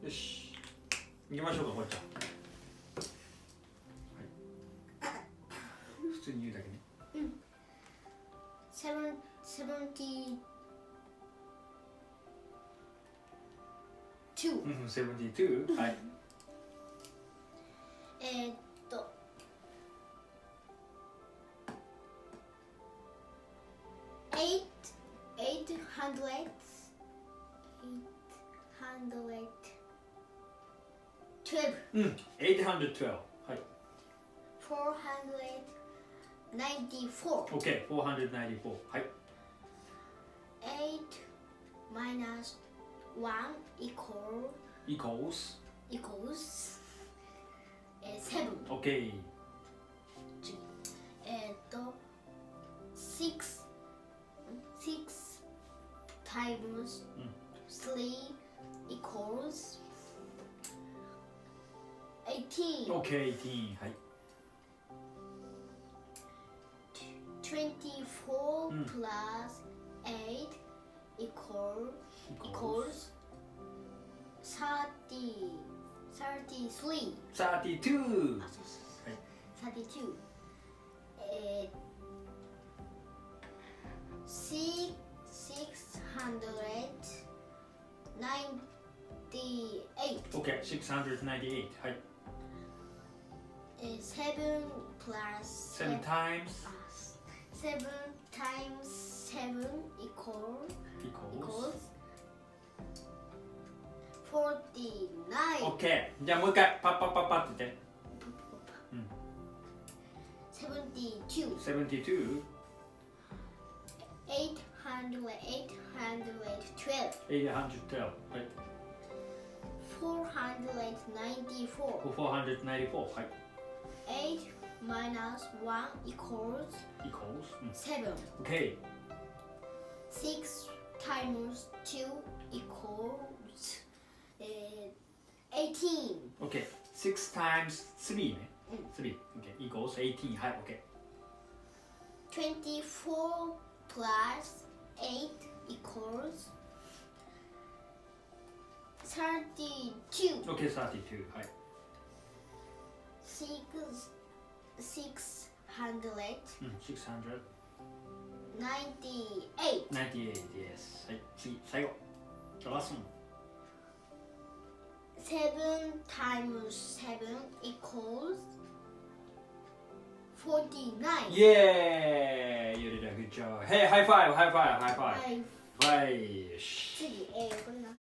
よし、行きましょうか、こっちゃん。はい。普通に言うだけね。うん。72 72、はい。812 うん、812。はい。494 OK、494。はい。8 minus 1 equals seven. OK。 6 times 3 equals 18. OK、18。はい。24 plus 8 equals 33. 32。あ、そうそうそう。はい。32. 698. OK、698。はい。7 plus 7 times 7 times 7 equals 49. OK。じゃあもう一回パッパッパッパって言って。72. 72。812. 812。はい。 494. 494。はい。 8 minus 1 equals 7. OK。 6 times 2 equals 18. OK。6 times 3ね。3。OK。equals 18。はい。OK。 24 plus 8 equals 32. OK、32。はい。 600. 600。 98. 98。Yes。はい。次、最後。The last one。 7 times 7 equals 49. Yeah! You did a good job. Hey, high five, high five, high five. はい。はい。よし。次、これな。